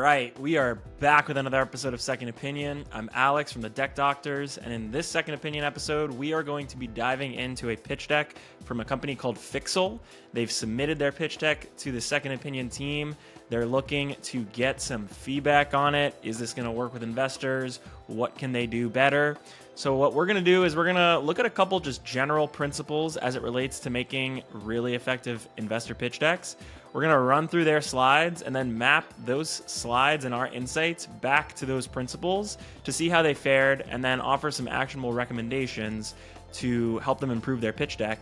right, we are back with another episode of Second Opinion. I'm Alex from the Deck Doctors, and in this Second Opinion episode, we are going to be diving into a pitch deck from a company called Fixle. They've submitted their pitch deck to the Second Opinion team. They're looking to get some feedback on it. Is this going to work with investors? What can they do better? So what we're going to do is we're going to look at a couple just general principles as it relates to making really effective investor pitch decks. We're going to run through their slides and then map those slides and our insights back to those principles to see how they fared and then offer some actionable recommendations to help them improve their pitch deck.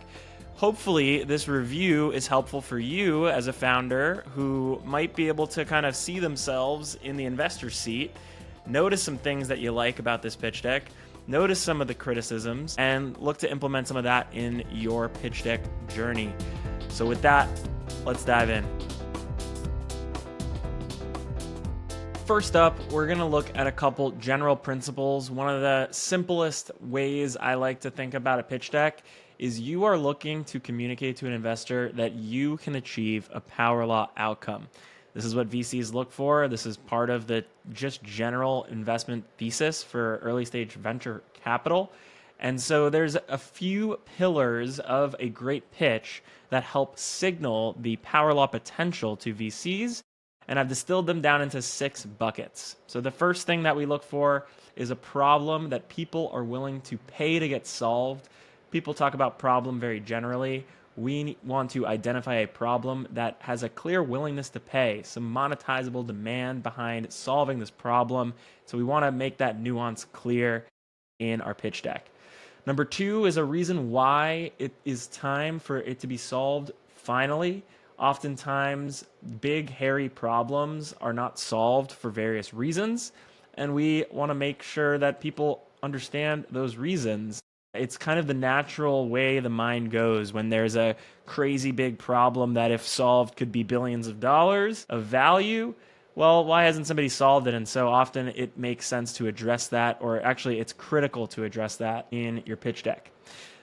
Hopefully, this review is helpful for you as a founder who might be able to kind of see themselves in the investor seat, notice some things that you like about this pitch deck, notice some of the criticisms, and look to implement some of that in your pitch deck journey. So with that, let's dive in. First up, we're going to look at a couple general principles. One of the simplest ways I like to think about a pitch deck is you are looking to communicate to an investor that you can achieve a power law outcome. This is what VCs look for. This is part of the just general investment thesis for early stage venture capital. And so there's a few pillars of a great pitch that help signal the power law potential to VCs. And I've distilled them down into 6 buckets. So the first thing that we look for is a problem that people are willing to pay to get solved. People talk about problem very generally. We want to identify a problem that has a clear willingness to pay, some monetizable demand behind solving this problem. So we want to make that nuance clear in our pitch deck. Number 2 is a reason why it is time for it to be solved finally. Oftentimes, big, hairy problems are not solved for various reasons, and we want to make sure that people understand those reasons. It's kind of the natural way the mind goes when there's a crazy big problem that if solved could be billions of dollars of value. Well, why hasn't somebody solved it? And so often it makes sense to address that, or actually it's critical to address that in your pitch deck.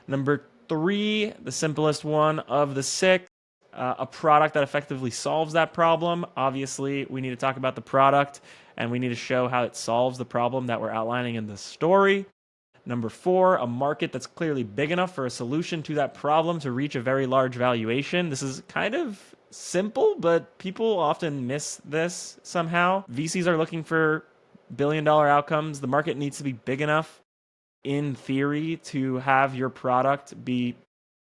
Number 3, the simplest one of the 6, a product that effectively solves that problem. Obviously, we need to talk about the product and we need to show how it solves the problem that we're outlining in the story. Number 4, a market that's clearly big enough for a solution to that problem to reach a very large valuation. This is kind of simple, but people often miss this somehow. VCs are looking for billion-dollar outcomes. The market needs to be big enough, in theory, to have your product be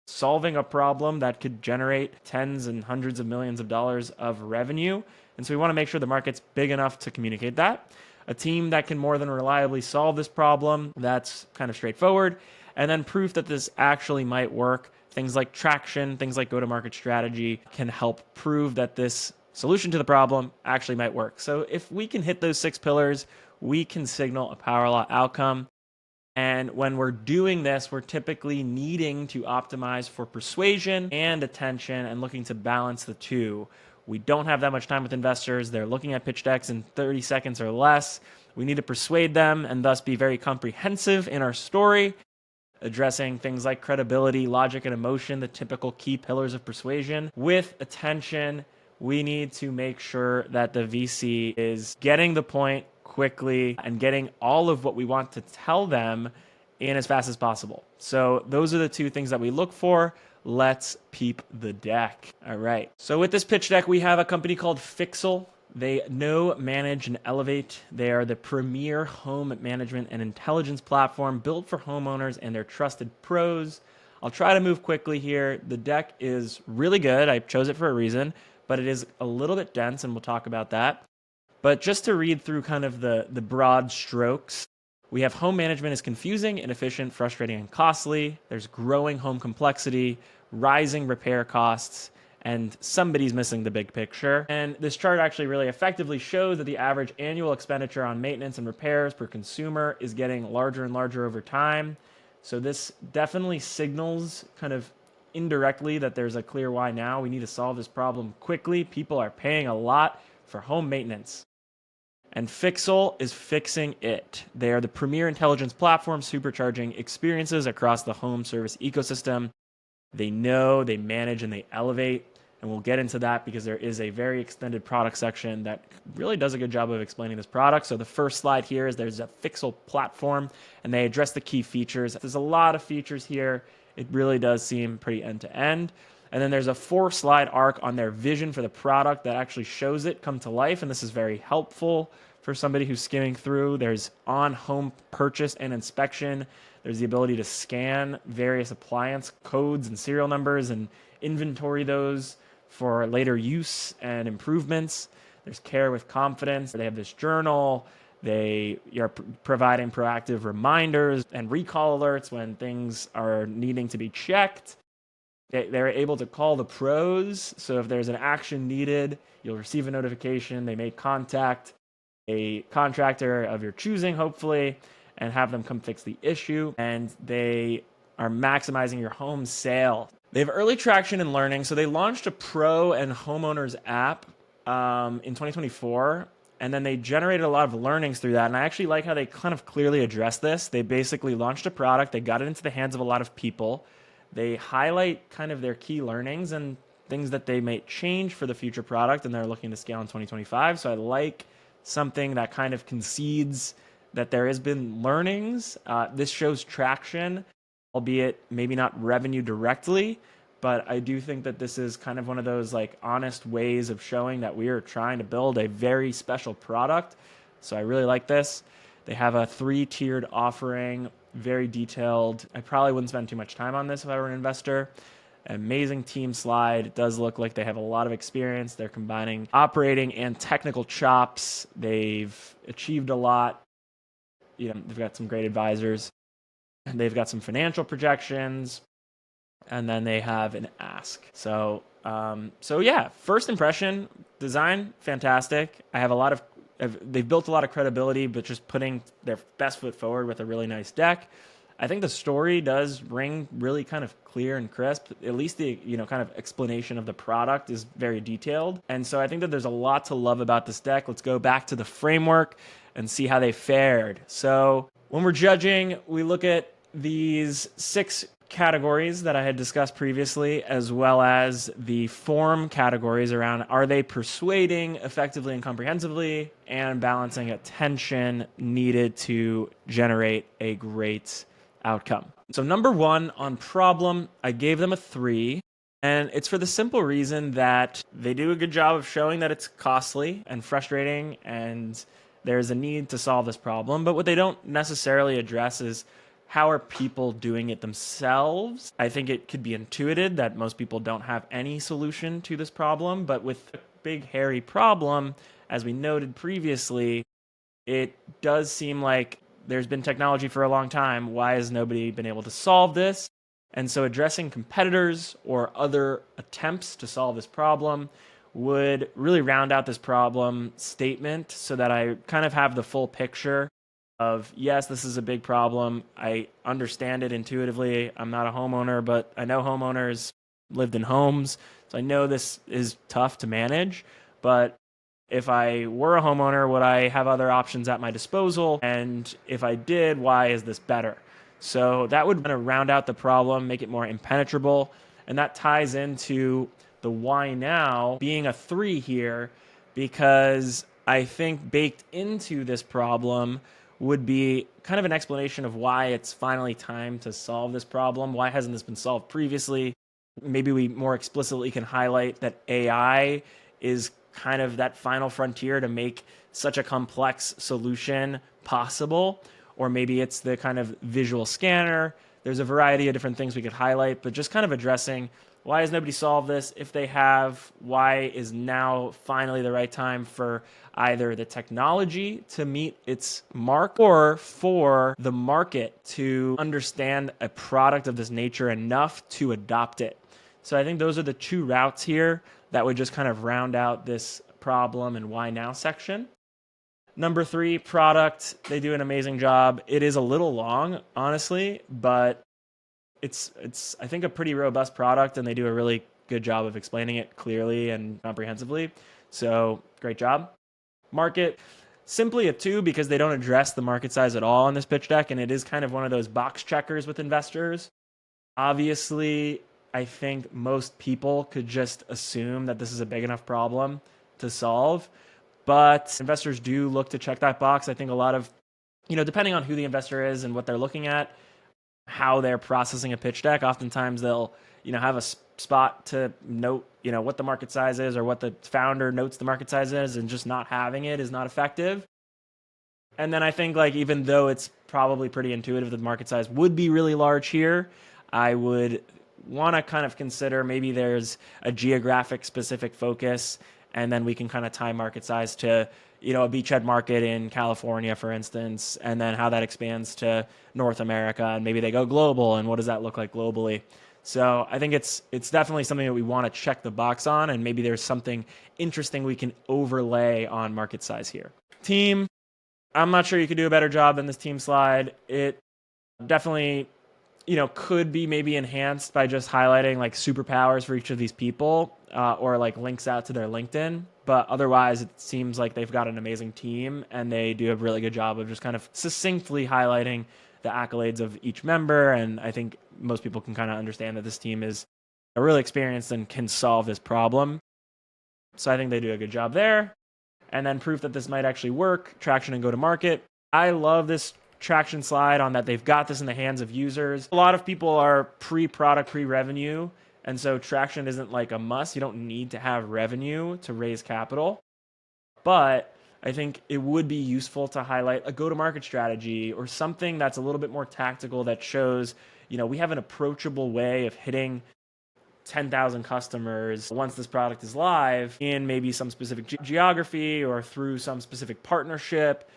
solving a problem that could generate tens and hundreds of millions of dollars of revenue. And so we want to make sure the market's big enough to communicate that. A team that can more than reliably solve this problem, that's kind of straightforward. And then proof that this actually might work. Things like traction, things like go-to-market strategy can help prove that this solution to the problem actually might work. So if we can hit those 6 pillars, we can signal a power law outcome. And when we're doing this, we're typically needing to optimize for persuasion and attention and looking to balance the two. We don't have that much time with investors. They're looking at pitch decks in 30 seconds or less. We need to persuade them and thus be very comprehensive in our story, addressing things like credibility, logic, and emotion, the typical key pillars of persuasion. With attention, we need to make sure that the VC is getting the point quickly and getting all of what we want to tell them in as fast as possible. So those are the 2 things that we look for. Let's peep the deck. All right. So with this pitch deck, we have a company called Fixle. They know, manage, and elevate. They are the premier home management and intelligence platform built for homeowners and their trusted pros. I'll try to move quickly here. The deck is really good. I chose it for a reason, but it is a little bit dense, and we'll talk about that. But just to read through kind of the broad strokes, we have home management is confusing, inefficient, frustrating, and costly. There's growing home complexity, rising repair costs, and somebody's missing the big picture. And this chart actually really effectively shows that the average annual expenditure on maintenance and repairs per consumer is getting larger and larger over time. So this definitely signals kind of indirectly that there's a clear why now. We need to solve this problem quickly. People are paying a lot for home maintenance. And Fixle is fixing it. They are the premier intelligence platform supercharging experiences across the home service ecosystem. They know, they manage, and they elevate. And we'll get into that because there is a very extended product section that really does a good job of explaining this product. So the first slide here is there's a Fixle platform, and they address the key features. There's a lot of features here. It really does seem pretty end to end. And then there's a 4-slide arc on their vision for the product that actually shows it come to life. And this is very helpful for somebody who's skimming through. There's on-home purchase and inspection. There's the ability to scan various appliance codes and serial numbers and inventory those for later use and improvements. There's care with confidence. They have this journal. They are providing proactive reminders and recall alerts when things are needing to be checked. They're able to call the pros. So if there's an action needed, you'll receive a notification. They may contact a contractor of your choosing, hopefully, and have them come fix the issue. And they are maximizing your home sale. They have early traction in learning. So they launched a pro and homeowners app in 2024. And then they generated a lot of learnings through that. And I actually like how they kind of clearly address this. They basically launched a product. They got it into the hands of a lot of people. They highlight kind of their key learnings and things that they may change for the future product, and they're looking to scale in 2025. So I like something that kind of concedes that there has been learnings. This shows traction, albeit maybe not revenue directly, but I do think that this is kind of one of those like honest ways of showing that we are trying to build a very special product. So I really like this. They have a 3-tiered offering, very detailed. I probably wouldn't spend too much time on this if I were an investor. Amazing team slide. It does look like they have a lot of experience. They're combining operating and technical chops. They've achieved a lot. They've got some great advisors. They've got some financial projections. And then they have an ask. So yeah, first impression, design, fantastic. They've built a lot of credibility, but just putting their best foot forward with a really nice deck. I think the story does ring really kind of clear and crisp. At least the kind of explanation of the product is very detailed. And so I think that there's a lot to love about this deck. Let's go back to the framework and see how they fared. So when we're judging, we look at these 6 categories that I had discussed previously, as well as the form categories around are they persuading effectively and comprehensively, and balancing attention needed to generate a great outcome. So number 1 on problem, I gave them a 3. And it's for the simple reason that they do a good job of showing that it's costly and frustrating and there's a need to solve this problem. But what they don't necessarily address is how are people doing it themselves? I think it could be intuited that most people don't have any solution to this problem, but with a big, hairy problem, as we noted previously, it does seem like there's been technology for a long time. Why has nobody been able to solve this? And so addressing competitors or other attempts to solve this problem would really round out this problem statement so that I kind of have the full picture of, yes, this is a big problem. I understand it intuitively. I'm not a homeowner, but I know homeowners lived in homes. So I know this is tough to manage. But if I were a homeowner, would I have other options at my disposal? And if I did, why is this better? So that would kind of round out the problem, make it more impenetrable. And that ties into the why now being a 3 here, because I think baked into this problem would be kind of an explanation of why it's finally time to solve this problem. Why hasn't this been solved previously? Maybe we more explicitly can highlight that AI is kind of that final frontier to make such a complex solution possible. Or maybe it's the kind of visual scanner. There's a variety of different things we could highlight, but just kind of addressing why has nobody solved this? If they have, why is now finally the right time for either the technology to meet its mark or for the market to understand a product of this nature enough to adopt it? So I think those are the 2 routes here that would just kind of round out this problem and why now section. Number 3, product. They do an amazing job. It is a little long, honestly, but it's I think a pretty robust product, and they do a really good job of explaining it clearly and comprehensively. So great job. Market, simply a 2 because they don't address the market size at all in this pitch deck, and it is kind of one of those box checkers with investors. Obviously, I think most people could just assume that this is a big enough problem to solve. But investors do look to check that box. I think a lot of, depending on who the investor is and what they're looking at, how they're processing a pitch deck, oftentimes they'll, have a spot to note, what the market size is or what the founder notes the market size is, and just not having it is not effective. And then I think, like, even though it's probably pretty intuitive that the market size would be really large here, I would want to kind of consider maybe there's a geographic specific focus, and then we can kind of tie market size to, a beachhead market in California, for instance, and then how that expands to North America, and maybe they go global, and what does that look like globally? So I think it's definitely something that we want to check the box on, and maybe there's something interesting we can overlay on market size here. Team, I'm not sure you could do a better job than this team slide. It definitely, could be maybe enhanced by just highlighting like superpowers for each of these people, or like links out to their LinkedIn. But otherwise, it seems like they've got an amazing team, and they do a really good job of just kind of succinctly highlighting the accolades of each member. And I think most people can kind of understand that this team is really experienced and can solve this problem. So I think they do a good job there. And then proof that this might actually work, traction and go to market. I love this traction slide on that they've got this in the hands of users. A lot of people are pre-product, pre-revenue, and so traction isn't like a must. You don't need to have revenue to raise capital. But I think it would be useful to highlight a go-to-market strategy or something that's a little bit more tactical that shows, we have an approachable way of hitting 10,000 customers once this product is live in maybe some specific geography or through some specific partnership,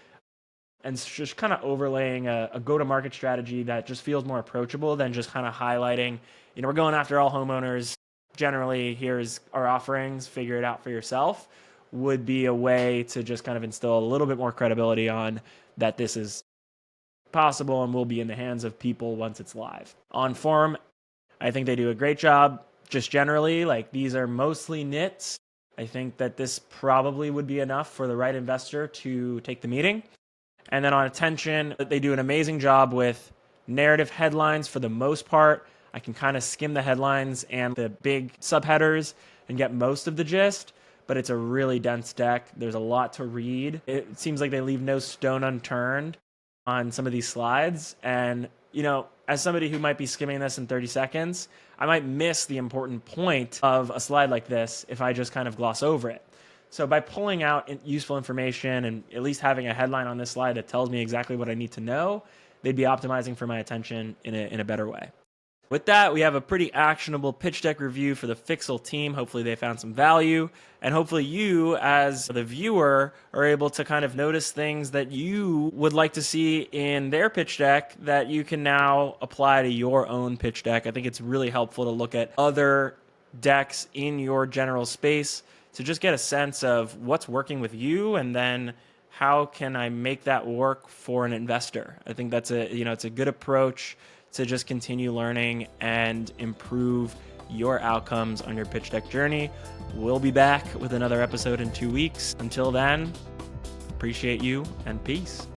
and just kind of overlaying a go-to-market strategy that just feels more approachable than just kind of highlighting, we're going after all homeowners. Generally, here's our offerings, figure it out for yourself, would be a way to just kind of instill a little bit more credibility on that this is possible and will be in the hands of people once it's live. On form, I think they do a great job. Just generally, like, these are mostly nits. I think that this probably would be enough for the right investor to take the meeting. And then on attention, they do an amazing job with narrative headlines for the most part. I can kind of skim the headlines and the big subheaders and get most of the gist, but it's a really dense deck. There's a lot to read. It seems like they leave no stone unturned on some of these slides. And, as somebody who might be skimming this in 30 seconds, I might miss the important point of a slide like this if I just kind of gloss over it. So by pulling out useful information and at least having a headline on this slide that tells me exactly what I need to know, they'd be optimizing for my attention in a better way. With that, we have a pretty actionable pitch deck review for the Fixle team. Hopefully they found some value, and hopefully you, as the viewer, are able to kind of notice things that you would like to see in their pitch deck that you can now apply to your own pitch deck. I think it's really helpful to look at other decks in your general space to just get a sense of what's working with you, and then how can I make that work for an investor. I think that's it's a good approach to just continue learning and improve your outcomes on your pitch deck journey. We'll be back with another episode in 2 weeks. Until then, appreciate you and peace.